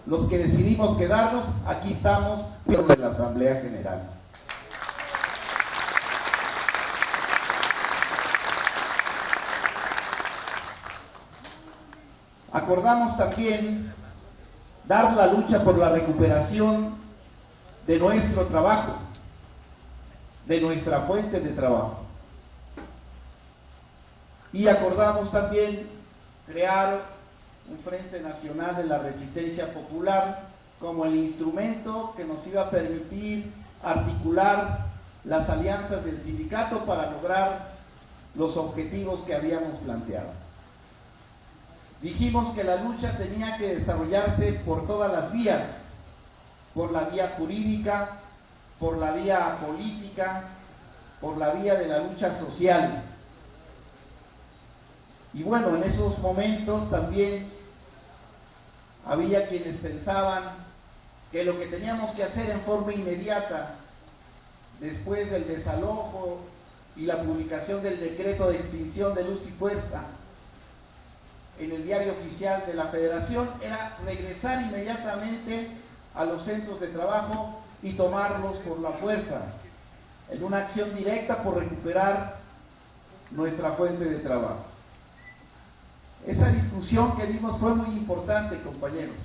los que decidimos quedarnos, aquí estamos en la Asamblea General. Acordamos también dar la lucha por la recuperación de nuestro trabajo, de nuestra fuente de trabajo. Y acordamos también crear un Frente Nacional de la Resistencia Popular como el instrumento que nos iba a permitir articular las alianzas del sindicato para lograr los objetivos que habíamos planteado. Dijimos que la lucha tenía que desarrollarse por todas las vías, por la vía jurídica, por la vía política, por la vía de la lucha social. Y bueno, en esos momentos también había quienes pensaban que lo que teníamos que hacer en forma inmediata, después del desalojo y la publicación del decreto de extinción de Luz y Fuerza en el diario oficial de la Federación, era regresar inmediatamente a los centros de trabajo y tomarlos por la fuerza, en una acción directa por recuperar nuestra fuente de trabajo. Esa discusión que dimos fue muy importante, compañeros,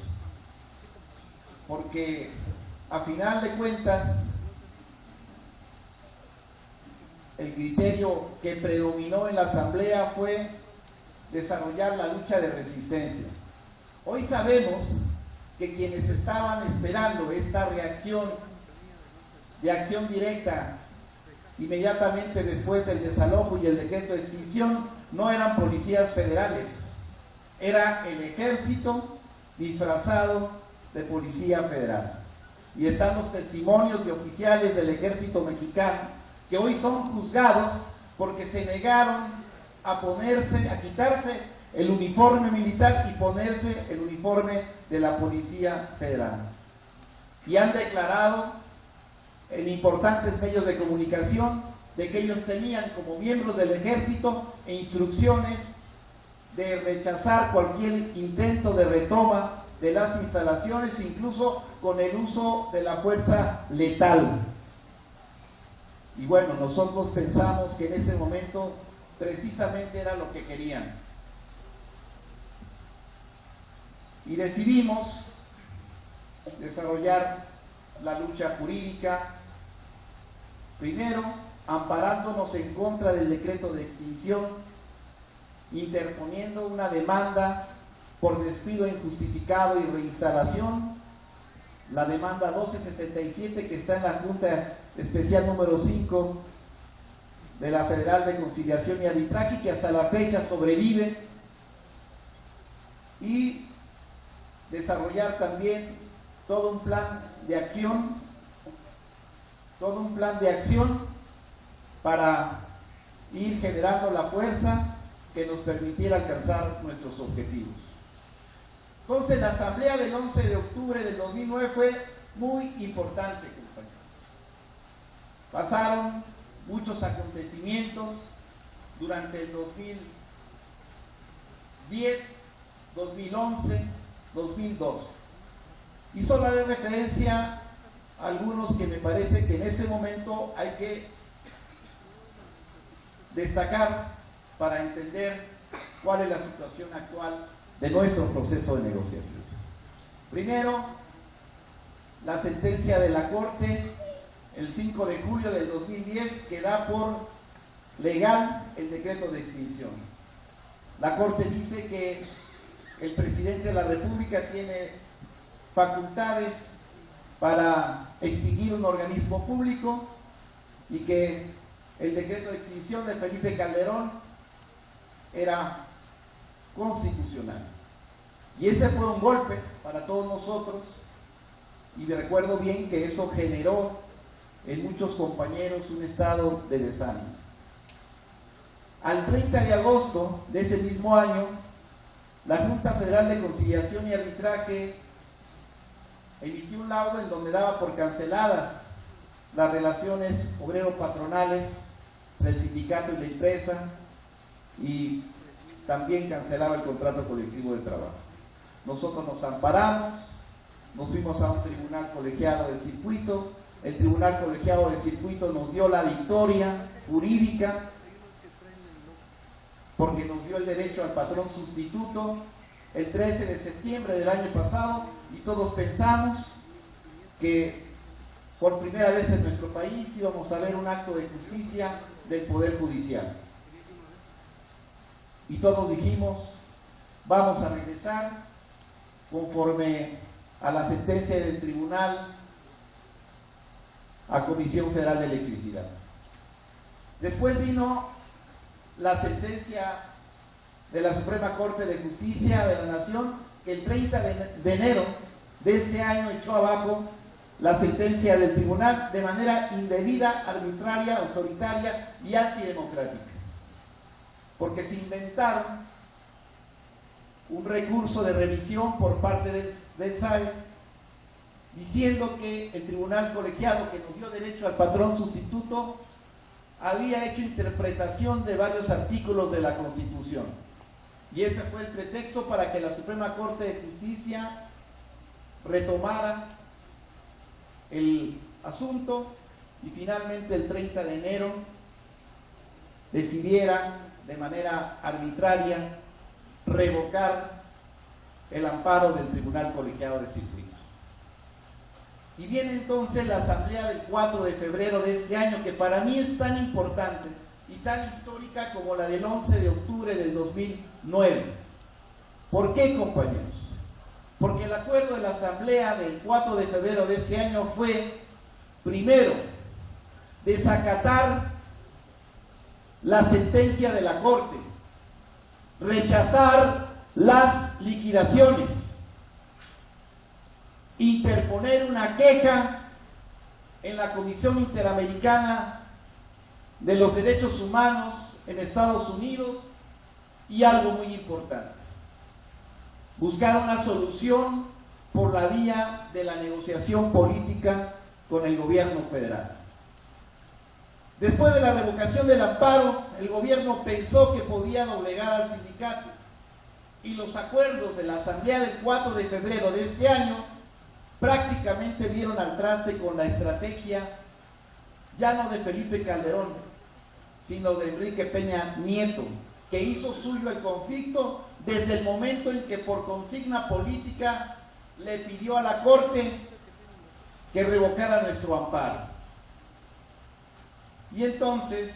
porque a final de cuentas el criterio que predominó en la Asamblea fue desarrollar la lucha de resistencia. Hoy sabemos que quienes estaban esperando esta reacción de acción directa inmediatamente después del desalojo y el decreto de extinción no eran policías federales, era el ejército disfrazado de policía federal. Y están los testimonios de oficiales del ejército mexicano que hoy son juzgados porque se negaron a quitarse el uniforme militar y ponerse el uniforme de la Policía Federal. Y han declarado en importantes medios de comunicación de que ellos tenían como miembros del ejército instrucciones de rechazar cualquier intento de retoma de las instalaciones, incluso con el uso de la fuerza letal. Y bueno, nosotros pensamos que en ese momento precisamente era lo que querían. Y decidimos desarrollar la lucha jurídica, primero amparándonos en contra del decreto de extinción, interponiendo una demanda por despido injustificado y reinstalación, la demanda 1267 que está en la Junta Especial número 5 de la Federal de Conciliación y Arbitraje, que hasta la fecha sobrevive, y desarrollar también todo un plan de acción, para ir generando la fuerza que nos permitiera alcanzar nuestros objetivos. Entonces, la asamblea del 11 de octubre del 2009 fue muy importante, compañeros. Pasaron muchos acontecimientos durante el 2010, 2011, 2012. Y solo haré referencia a algunos que me parece que en este momento hay que destacar para entender cuál es la situación actual de nuestro proceso de negociación. Primero, la sentencia de la Corte el 5 de julio del 2010 que da por legal el decreto de extinción. La Corte dice que el presidente de la República tiene facultades para extinguir un organismo público y que el decreto de extinción de Felipe Calderón era constitucional. Y ese fue un golpe para todos nosotros, y recuerdo bien que eso generó en muchos compañeros un estado de desánimo. Al 30 de agosto de ese mismo año, la Junta Federal de Conciliación y Arbitraje emitió un laudo en donde daba por canceladas las relaciones obrero-patronales del sindicato y la empresa, y también cancelaba el contrato colectivo de trabajo. Nosotros nos amparamos nos fuimos a un tribunal colegiado del circuito, el tribunal colegiado del circuito nos dio la victoria jurídica, porque nos dio el derecho al patrón sustituto el 13 de septiembre del año pasado, y todos pensamos que por primera vez en nuestro país íbamos a ver un acto de justicia del Poder Judicial. Y todos dijimos, vamos a regresar conforme a la sentencia del tribunal a Comisión Federal de Electricidad. Después vino la sentencia de la Suprema Corte de Justicia de la Nación, que el 30 de enero de este año echó abajo la sentencia del tribunal de manera indebida, arbitraria, autoritaria y antidemocrática, porque se inventaron un recurso de revisión por parte del SAE diciendo que el tribunal colegiado que nos dio derecho al patrón sustituto había hecho interpretación de varios artículos de la Constitución, y ese fue el pretexto para que la Suprema Corte de Justicia retomara el asunto y finalmente el 30 de enero decidiera de manera arbitraria revocar el amparo del Tribunal Colegiado de Circuitos. Y viene entonces la asamblea del 4 de febrero de este año, que para mí es tan importante y tan histórica como la del 11 de octubre del 2009. ¿Por qué, compañeros? Porque el acuerdo de la asamblea del 4 de febrero de este año fue, primero, desacatar la sentencia de la Corte, rechazar las liquidaciones, interponer una queja en la Comisión Interamericana de los Derechos Humanos en Estados Unidos y algo muy importante, buscar una solución por la vía de la negociación política con el gobierno federal. Después de la revocación del amparo, el gobierno pensó que podía doblegar al sindicato, y los acuerdos de la asamblea del 4 de febrero de este año prácticamente dieron al traste con la estrategia ya no de Felipe Calderón, sino de Enrique Peña Nieto, que hizo suyo el conflicto desde el momento en que por consigna política le pidió a la Corte que revocara nuestro amparo. Y entonces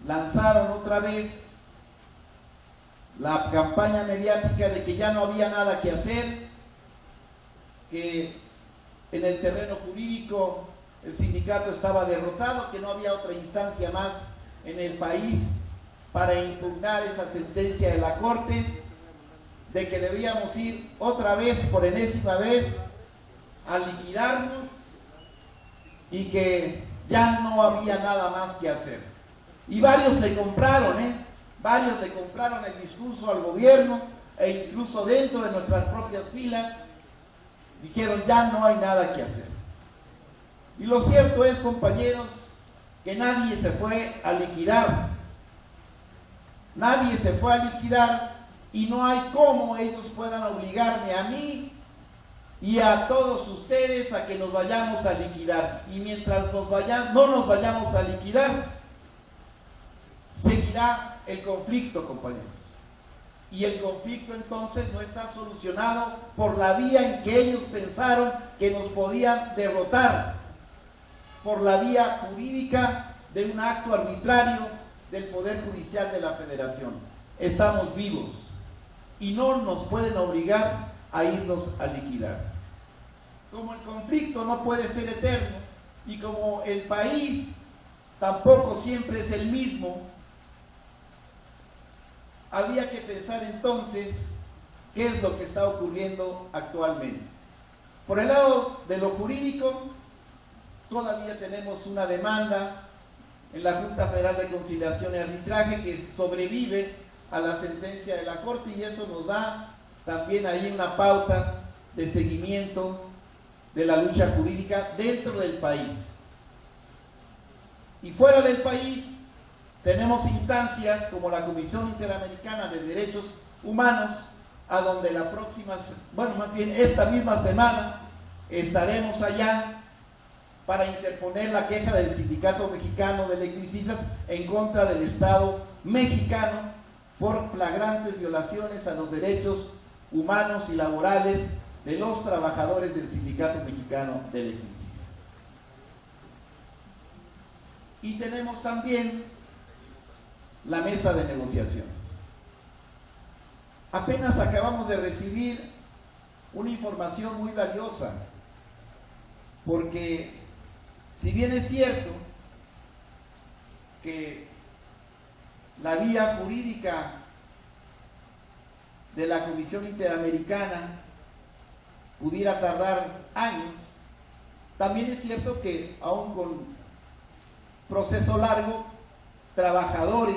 lanzaron otra vez la campaña mediática de que ya no había nada que hacer, que en el terreno jurídico el sindicato estaba derrotado, que no había otra instancia más en el país para impugnar esa sentencia de la Corte, de que debíamos ir otra vez, por enésima vez, a liquidarnos y que ya no había nada más que hacer. Y varios le compraron, varios le compraron el discurso al gobierno, e incluso dentro de nuestras propias filas dijeron ya no hay nada que hacer. Y lo cierto es, compañeros, que nadie se fue a liquidar. Nadie se fue a liquidar, y no hay cómo ellos puedan obligarme a mí y a todos ustedes a que nos vayamos a liquidar. Y mientras no nos vayamos a liquidar, seguirá el conflicto, compañeros. Y el conflicto entonces no está solucionado por la vía en que ellos pensaron que nos podían derrotar, por la vía jurídica de un acto arbitrario del Poder Judicial de la Federación. Estamos vivos y no nos pueden obligar a irnos a liquidar. Como el conflicto no puede ser eterno y como el país tampoco siempre es el mismo, había que pensar entonces qué es lo que está ocurriendo actualmente. Por el lado de lo jurídico, todavía tenemos una demanda en la Junta Federal de Conciliación y Arbitraje que sobrevive a la sentencia de la Corte, y eso nos da también ahí una pauta de seguimiento de la lucha jurídica dentro del país. Y fuera del país tenemos instancias como la Comisión Interamericana de Derechos Humanos, a donde la próxima, bueno, más bien esta misma semana, estaremos allá para interponer la queja del Sindicato Mexicano de Electricistas en contra del Estado mexicano por flagrantes violaciones a los derechos humanos y laborales de los trabajadores del Sindicato Mexicano de Electricistas. Y tenemos también la mesa de negociaciones. Apenas acabamos de recibir una información muy valiosa, porque si bien es cierto que la vía jurídica de la Comisión Interamericana pudiera tardar años, también es cierto que aún con proceso largo, trabajadores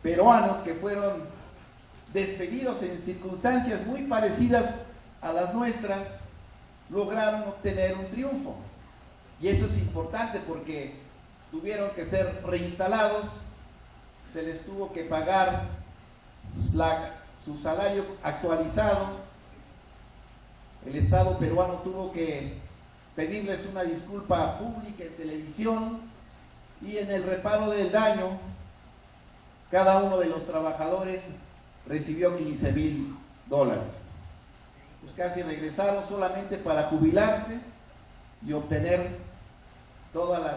peruanos que fueron despedidos en circunstancias muy parecidas a las nuestras, lograron obtener un triunfo. Y eso es importante porque tuvieron que ser reinstalados, se les tuvo que pagar su salario actualizado, el Estado peruano tuvo que pedirles una disculpa pública en televisión, y en el reparo del daño cada uno de los trabajadores recibió $15,000. Pues casi regresaron solamente para jubilarse y obtener todas las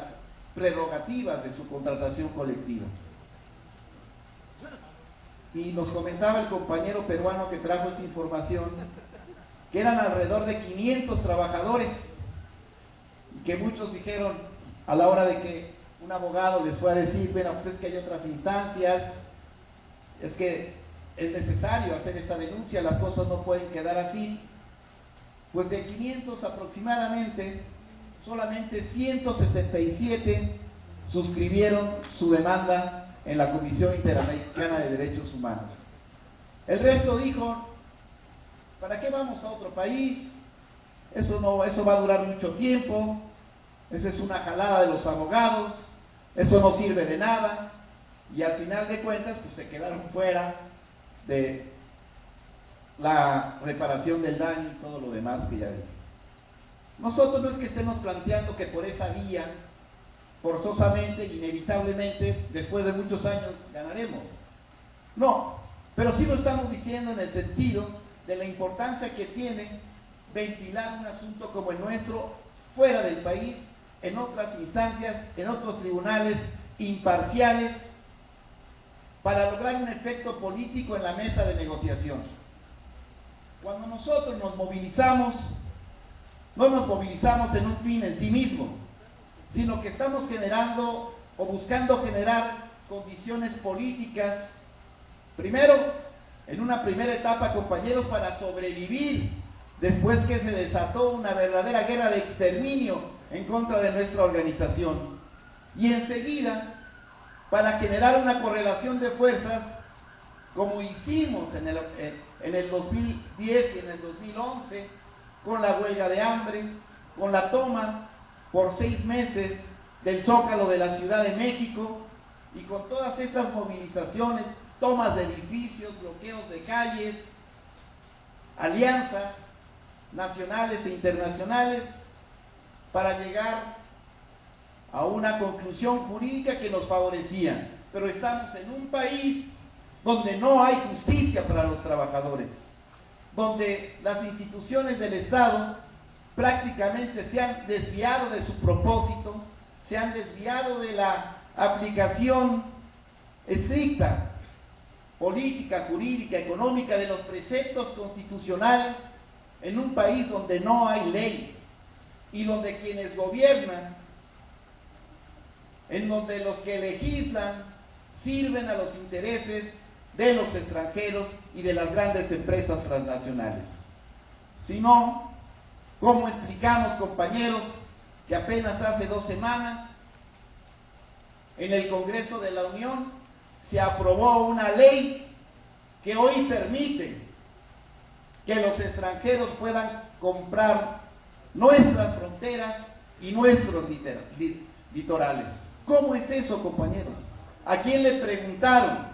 prerrogativas de su contratación colectiva. Y nos comentaba el compañero peruano que trajo esta información que eran alrededor de 500 trabajadores, y que muchos dijeron a la hora de que un abogado les fue a decir, bueno, pues es que hay otras instancias, es que es necesario hacer esta denuncia, las cosas no pueden quedar así. Pues de 500 aproximadamente, solamente 167 suscribieron su demanda en la Comisión Interamericana de Derechos Humanos. El resto dijo, ¿para qué vamos a otro país? Eso va a durar mucho tiempo, esa es una jalada de los abogados, eso no sirve de nada, y al final de cuentas pues se quedaron fuera de la reparación del daño y todo lo demás que ya dije. Nosotros no es que estemos planteando que por esa vía, forzosamente, inevitablemente, después de muchos años, ganaremos. No, pero sí lo estamos diciendo en el sentido de la importancia que tiene ventilar un asunto como el nuestro fuera del país, en otras instancias, en otros tribunales imparciales, para lograr un efecto político en la mesa de negociación. Cuando nosotros nos movilizamos, no nos movilizamos en un fin en sí mismo, sino que estamos generando o buscando generar condiciones políticas, primero, en una primera etapa, compañeros, para sobrevivir después que se desató una verdadera guerra de exterminio en contra de nuestra organización, y enseguida para generar una correlación de fuerzas como hicimos en el 2010 y en el 2011 con la huelga de hambre, con la toma por 6 meses del Zócalo de la Ciudad de México, y con todas estas movilizaciones, tomas de edificios, bloqueos de calles, alianzas nacionales e internacionales, para llegar a una conclusión jurídica que nos favorecía. Pero estamos en un país donde no hay justicia para los trabajadores, donde las instituciones del Estado prácticamente se han desviado de su propósito, se han desviado de la aplicación estricta, política, jurídica, económica, de los preceptos constitucionales, en un país donde no hay ley, y donde quienes gobiernan, en donde los que legislan sirven a los intereses de los extranjeros y de las grandes empresas transnacionales. Si no, ¿cómo explicamos, compañeros, que apenas hace 2 semanas en el Congreso de la Unión se aprobó una ley que hoy permite que los extranjeros puedan comprar nuestras fronteras y nuestros litorales? ¿Cómo es eso, compañeros? ¿A quién le preguntaron?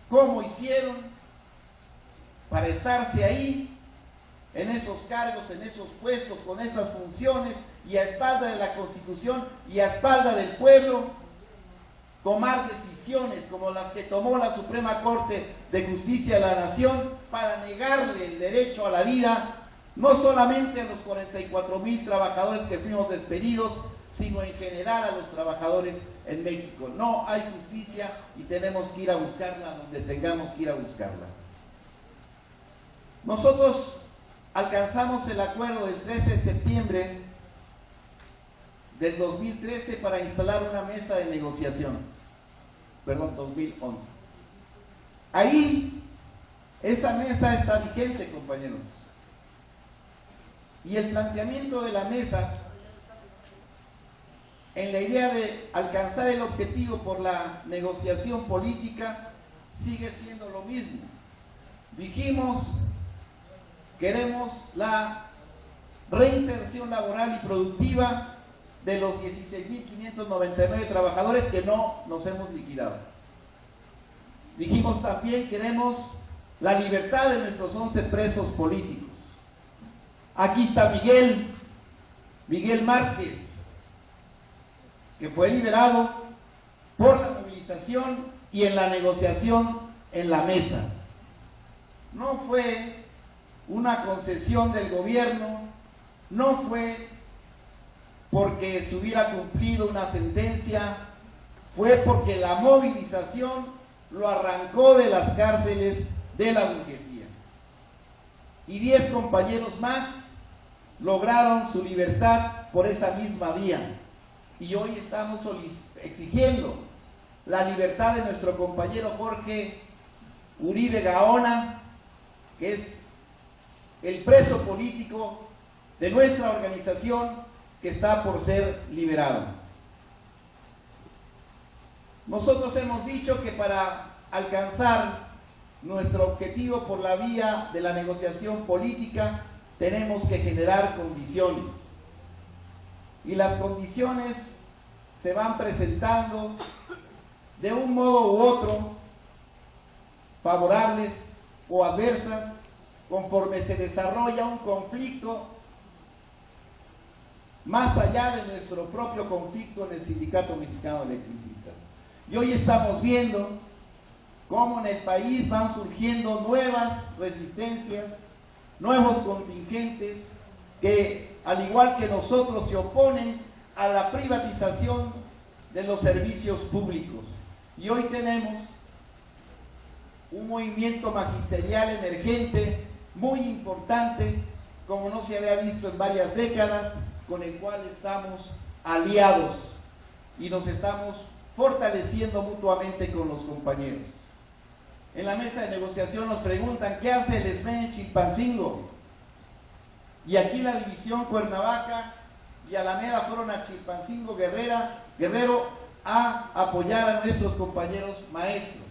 ¿Cómo hicieron? para estarse ahí, en esos cargos, en esos puestos, con esas funciones, y a espalda de la Constitución y a espalda del pueblo, tomar decisiones como las que tomó la Suprema Corte de Justicia de la Nación para negarle el derecho a la vida, no solamente a los 44,000 trabajadores que fuimos despedidos, sino en general a los trabajadores en México. No hay justicia y tenemos que ir a buscarla donde tengamos que ir a buscarla. Nosotros alcanzamos el acuerdo del 13 de septiembre del 2013 para instalar una mesa de negociación, 2011. Ahí, esa mesa está vigente, compañeros. Y el planteamiento de la mesa, en la idea de alcanzar el objetivo por la negociación política, sigue siendo lo mismo. Dijimos, queremos la reinserción laboral y productiva de los 16.599 trabajadores que no nos hemos liquidado. Dijimos también, queremos la libertad de nuestros 11 presos políticos. Aquí está Miguel Márquez, que fue liberado por la movilización y en la negociación en la mesa. No fue una concesión del gobierno, no fue porque se hubiera cumplido una sentencia, fue porque la movilización lo arrancó de las cárceles de la burguesía. Y 10 compañeros más lograron su libertad por esa misma vía. Y hoy estamos exigiendo la libertad de nuestro compañero Jorge Uribe Gaona, que es el preso político de nuestra organización, que está por ser liberado. Nosotros hemos dicho que para alcanzar nuestro objetivo por la vía de la negociación política tenemos que generar condiciones. Y las condiciones se van presentando de un modo u otro, favorables o adversas, conforme se desarrolla un conflicto más allá de nuestro propio conflicto en el Sindicato Mexicano de Electricistas. Y hoy estamos viendo cómo en el país van surgiendo nuevas resistencias, nuevos contingentes que, al igual que nosotros, se oponen a la privatización de los servicios públicos. Y hoy tenemos un movimiento magisterial emergente muy importante, como no se había visto en varias décadas, con el cual estamos aliados y nos estamos fortaleciendo mutuamente con los compañeros. En la mesa de negociación nos preguntan ¿qué hace el SME en Chilpancingo? Y aquí la división Cuernavaca y Alameda fueron a Chilpancingo, Guerrero, a apoyar a nuestros compañeros maestros.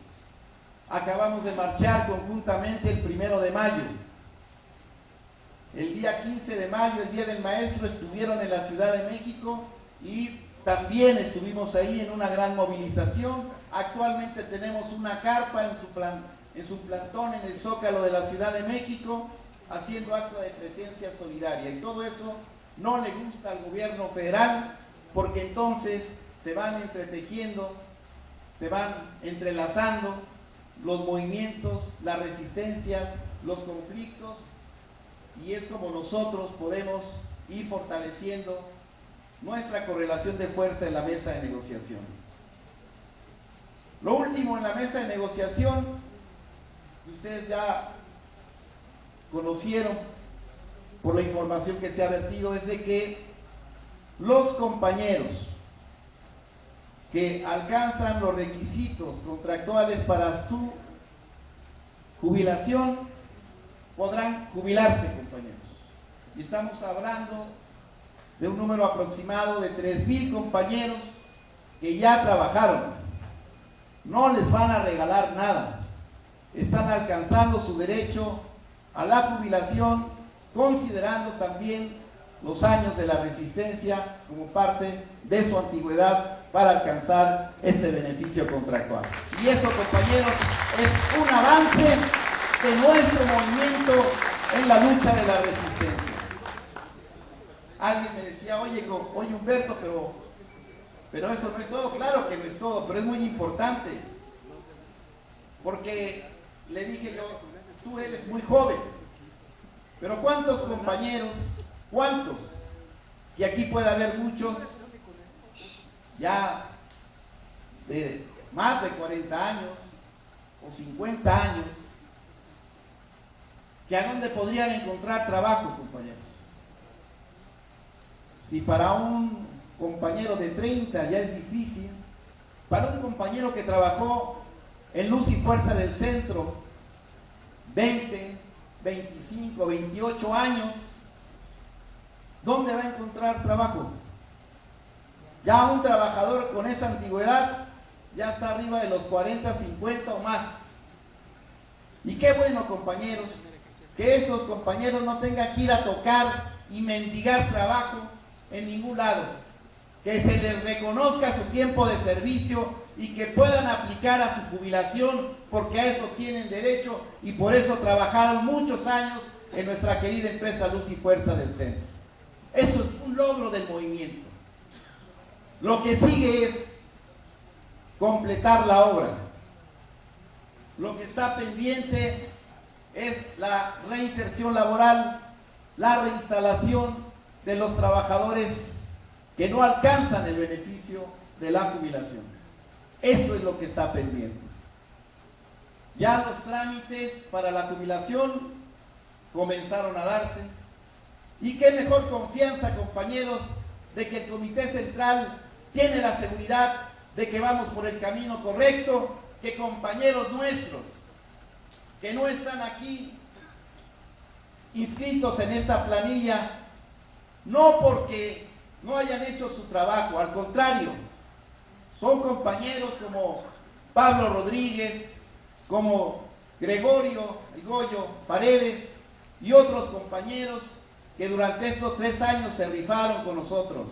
Acabamos de marchar conjuntamente el 1 de mayo. El día 15 de mayo, el Día del Maestro, estuvieron en la Ciudad de México y también estuvimos ahí en una gran movilización. Actualmente tenemos una carpa en su plantón en el Zócalo de la Ciudad de México, haciendo acto de presencia solidaria. Y todo eso no le gusta al gobierno federal, porque entonces se van entretejiendo, se van entrelazando los movimientos, las resistencias, los conflictos, y es como nosotros podemos ir fortaleciendo nuestra correlación de fuerza en la mesa de negociación. Lo último en la mesa de negociación, que ustedes ya conocieron por la información que se ha vertido, es de que los compañeros que alcanzan los requisitos contractuales para su jubilación podrán jubilarse, compañeros. Y estamos hablando de un número aproximado de 3,000 compañeros que ya trabajaron. No les van a regalar nada. Están alcanzando su derecho a la jubilación, considerando también los años de la resistencia como parte de su antigüedad para alcanzar este beneficio contractual. Y eso, compañeros, es un avance de nuestro movimiento en la lucha de la resistencia. Alguien me decía, oye Humberto, pero eso no es todo. Claro que no es todo, pero es muy importante. Porque le dije yo, tú eres muy joven, pero ¿cuántos compañeros, cuántos, y aquí puede haber muchos, ya de más de 40 años o 50 años, que a dónde podrían encontrar trabajo, compañeros? Si para un compañero de 30 ya es difícil, para un compañero que trabajó en Luz y Fuerza del Centro 20, 25, 28 años, ¿dónde va a encontrar trabajo? Ya un trabajador con esa antigüedad ya está arriba de los 40, 50 o más. Y qué bueno, compañeros, que esos compañeros no tengan que ir a tocar y mendigar trabajo en ningún lado, que se les reconozca su tiempo de servicio y que puedan aplicar a su jubilación, porque a eso tienen derecho y por eso trabajaron muchos años en nuestra querida empresa Luz y Fuerza del Centro. Eso es un logro del movimiento. Lo que sigue es completar la obra. Lo que está pendiente es la reinserción laboral, la reinstalación de los trabajadores que no alcanzan el beneficio de la jubilación. Eso es lo que está pendiente. Ya los trámites para la jubilación comenzaron a darse. Y qué mejor confianza, compañeros, de que el Comité Central tiene la seguridad de que vamos por el camino correcto, que compañeros nuestros que no están aquí inscritos en esta planilla, no porque no hayan hecho su trabajo, al contrario, son compañeros como Pablo Rodríguez, como Gregorio Goyo Paredes y otros compañeros que durante estos 3 años se rifaron con nosotros.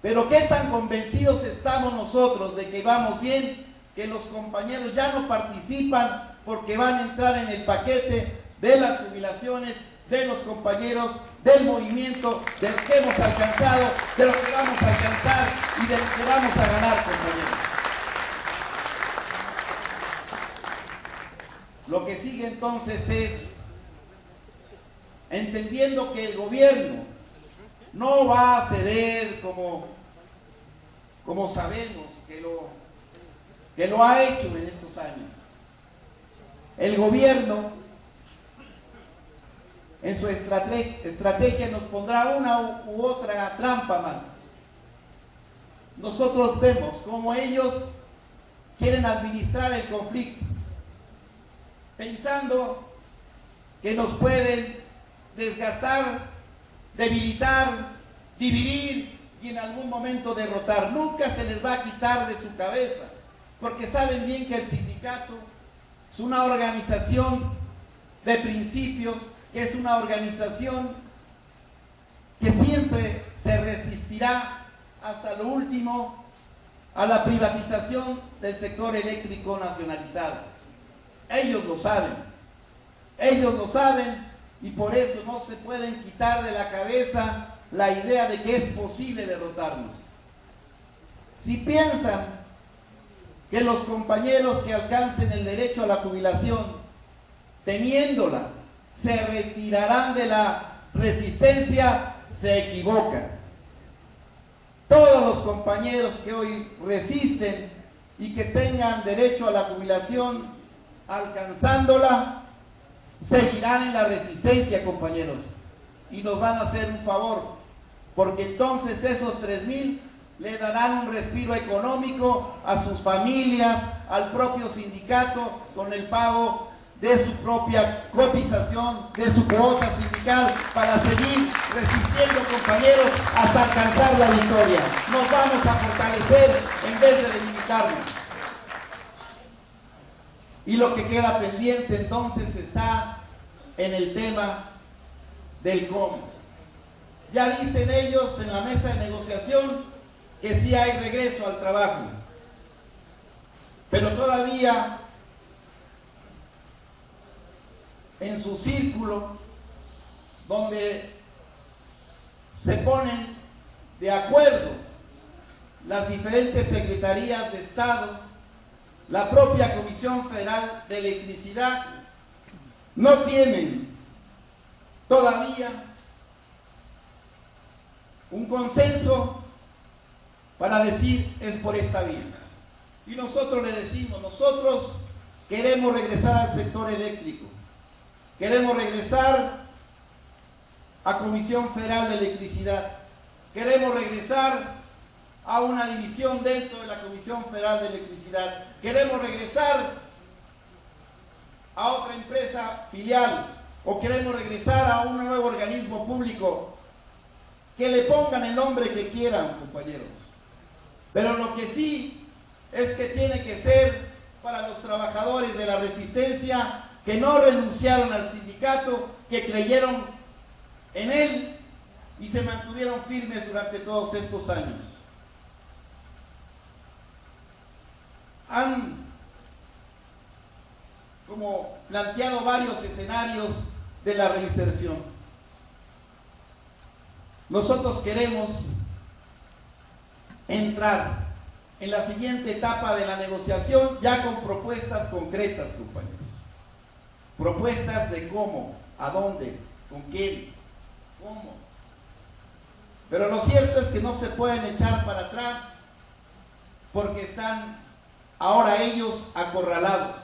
Pero qué tan convencidos estamos nosotros de que vamos bien, que los compañeros ya no participan porque van a entrar en el paquete de las jubilaciones de los compañeros del movimiento, de lo que hemos alcanzado, de lo que vamos a alcanzar y de lo que vamos a ganar, compañeros. Lo que sigue entonces es, entendiendo que el gobierno no va a ceder como sabemos que lo ha hecho en estos años. El gobierno en su estrategia nos pondrá una u otra trampa más. Nosotros vemos cómo ellos quieren administrar el conflicto, pensando que nos pueden desgastar, debilitar, dividir y en algún momento derrotar. Nunca se les va a quitar de su cabeza, porque saben bien que el sindicato es una organización de principios, que es una organización que siempre se resistirá hasta lo último a la privatización del sector eléctrico nacionalizado. Ellos lo saben y por eso no se pueden quitar de la cabeza la idea de que es posible derrotarnos. Si piensan que los compañeros que alcancen el derecho a la jubilación, teniéndola, se retirarán de la resistencia, se equivocan. Todos los compañeros que hoy resisten y que tengan derecho a la jubilación, alcanzándola, seguirán en la resistencia, compañeros, y nos van a hacer un favor, porque entonces esos 3,000 le darán un respiro económico a sus familias, al propio sindicato, con el pago de su propia cotización, de su cuota sindical, para seguir resistiendo, compañeros, hasta alcanzar la victoria. Nos vamos a fortalecer en vez de debilitarnos. Y lo que queda pendiente entonces está en el tema del cómo. Ya dicen ellos en la mesa de negociación que sí hay regreso al trabajo, pero todavía en su círculo, donde se ponen de acuerdo las diferentes secretarías de Estado, la propia Comisión Federal de Electricidad, no tienen todavía un consenso para decir es por esta vía. Y nosotros le decimos, nosotros queremos regresar al sector eléctrico, queremos regresar a Comisión Federal de Electricidad, queremos regresar a una división dentro de la Comisión Federal de Electricidad, queremos regresar a otra empresa filial o queremos regresar a un nuevo organismo público, que le pongan el nombre que quieran, compañeros. Pero lo que sí es que tiene que ser para los trabajadores de la resistencia que no renunciaron al sindicato, que creyeron en él y se mantuvieron firmes durante todos estos años. Han como planteado varios escenarios de la reinserción. Nosotros queremos entrar en la siguiente etapa de la negociación ya con propuestas concretas, compañeros. Propuestas de cómo, a dónde, con quién, cómo. Pero lo cierto es que no se pueden echar para atrás porque están ahora ellos acorralados.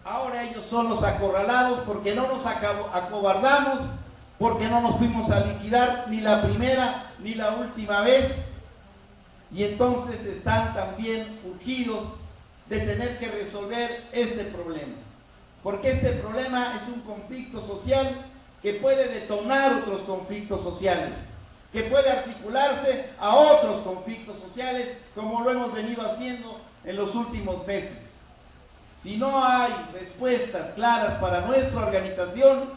Ahora ellos son los acorralados porque no nos acobardamos, porque no nos fuimos a liquidar ni la primera ni la última vez, y entonces están también urgidos de tener que resolver este problema, porque este problema es un conflicto social que puede detonar otros conflictos sociales, que puede articularse a otros conflictos sociales, como lo hemos venido haciendo en los últimos meses. Si no hay respuestas claras para nuestra organización,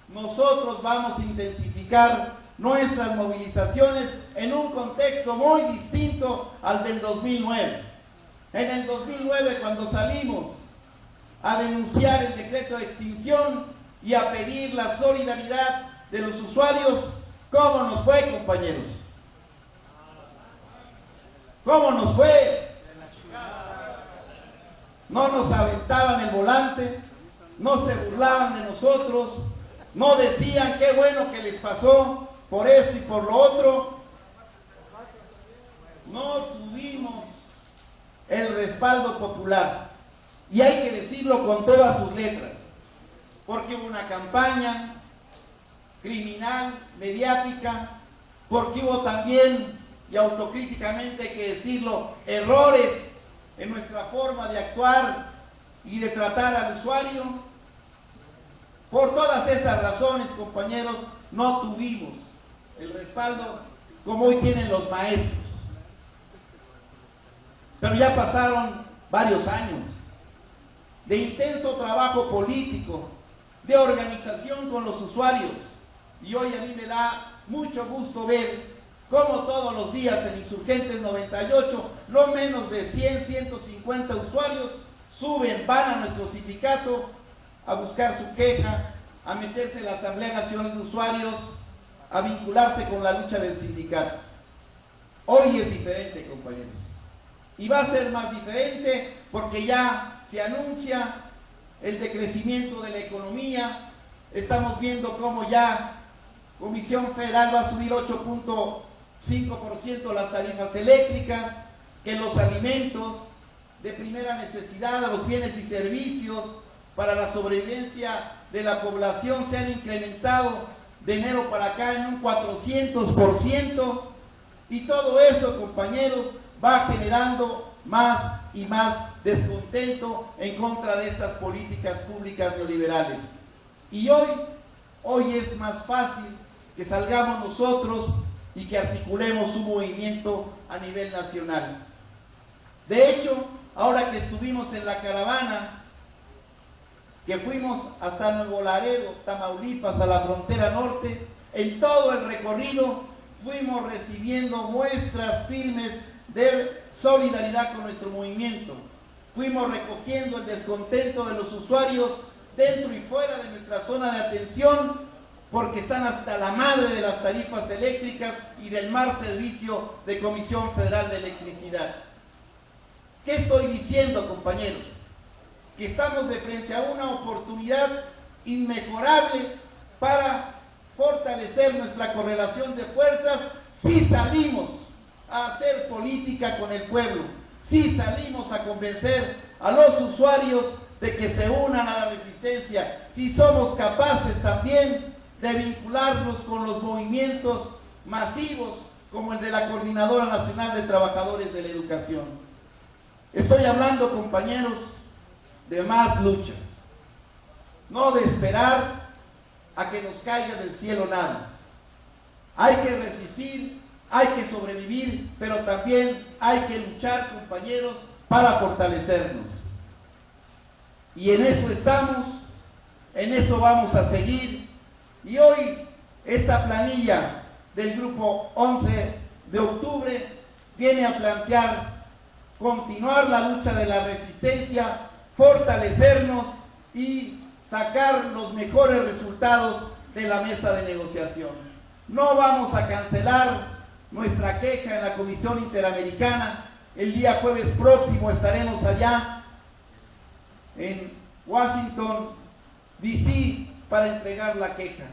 nosotros vamos a intensificar nuestras movilizaciones en un contexto muy distinto al del 2009. En el 2009, cuando salimos a denunciar el decreto de extinción y a pedir la solidaridad de los usuarios, ¿cómo nos fue, compañeros? ¿Cómo nos fue? No nos aventaban el volante, no se burlaban de nosotros, no decían qué bueno que les pasó por esto y por lo otro. No tuvimos el respaldo popular, y hay que decirlo con todas sus letras, porque hubo una campaña criminal, mediática, porque hubo también, y autocríticamente hay que decirlo, errores en nuestra forma de actuar y de tratar al usuario. Por todas esas razones, compañeros, no tuvimos el respaldo como hoy tienen los maestros. Pero ya pasaron varios años de intenso trabajo político, de organización con los usuarios, y hoy a mí me da mucho gusto ver cómo todos los días en Insurgentes 98, no menos de 100, 150 usuarios suben, van a nuestro sindicato a buscar su queja, a meterse en la Asamblea Nacional de Usuarios, a vincularse con la lucha del sindicato. Hoy es diferente, compañeros, y va a ser más diferente porque ya se anuncia el decrecimiento de la economía. Estamos viendo cómo ya Comisión Federal va a subir 8.5% las tarifas eléctricas, que los alimentos de primera necesidad, a los bienes y servicios para la sobrevivencia de la población se han incrementado de enero para acá en un 400%, y todo eso, compañeros, va generando más y más descontento en contra de estas políticas públicas neoliberales. Y hoy es más fácil que salgamos nosotros y que articulemos un movimiento a nivel nacional. De hecho, ahora que estuvimos en la caravana, que fuimos hasta Nuevo Laredo, Tamaulipas, a la frontera norte, en todo el recorrido fuimos recibiendo muestras firmes de solidaridad con nuestro movimiento. Fuimos recogiendo el descontento de los usuarios dentro y fuera de nuestra zona de atención, porque están hasta la madre de las tarifas eléctricas y del mal servicio de Comisión Federal de Electricidad. ¿Qué estoy diciendo, compañeros? Que estamos de frente a una oportunidad inmejorable para fortalecer nuestra correlación de fuerzas si salimos a hacer política con el pueblo, si salimos a convencer a los usuarios de que se unan a la resistencia, si somos capaces también de vincularnos con los movimientos masivos como el de la Coordinadora Nacional de Trabajadores de la Educación. Estoy hablando, compañeros, de más lucha, no de esperar a que nos caiga del cielo nada. Hay que resistir, hay que sobrevivir, pero también hay que luchar, compañeros, para fortalecernos. Y en eso estamos, en eso vamos a seguir. Y hoy esta planilla del grupo 11 de octubre viene a plantear continuar la lucha de la resistencia, fortalecernos y sacar los mejores resultados de la mesa de negociación. No vamos a cancelar nuestra queja en la Comisión Interamericana. El día jueves próximo estaremos allá en Washington, D.C., para entregar la queja.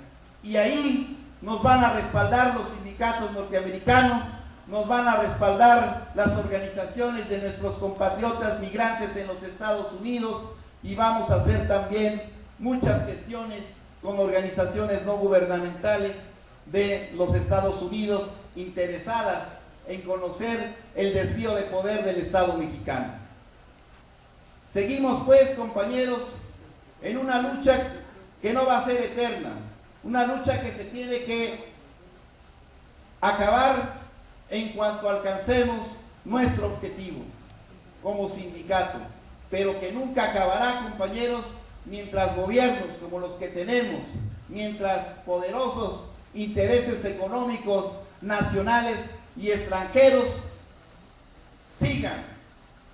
Y ahí nos van a respaldar los sindicatos norteamericanos, nos van a respaldar las organizaciones de nuestros compatriotas migrantes en los Estados Unidos, y vamos a hacer también muchas gestiones con organizaciones no gubernamentales de los Estados Unidos interesadas en conocer el desvío de poder del Estado mexicano. Seguimos pues, compañeros, en una lucha que no va a ser eterna, una lucha que se tiene que acabar en cuanto alcancemos nuestro objetivo como sindicato, pero que nunca acabará, compañeros, mientras gobiernos como los que tenemos, mientras poderosos intereses económicos nacionales y extranjeros sigan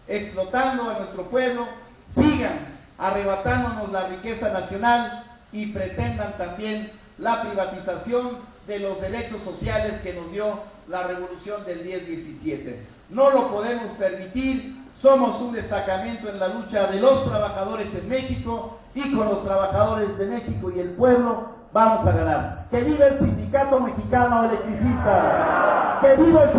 explotando a nuestro pueblo, sigan arrebatándonos la riqueza nacional y pretendan también la privatización de los derechos sociales que nos dio la revolución del 10-17. No lo podemos permitir. Somos un destacamento en la lucha de los trabajadores en México, y con los trabajadores de México y el pueblo vamos a ganar. ¡Que viva el Sindicato Mexicano Electricista! ¡Que viva el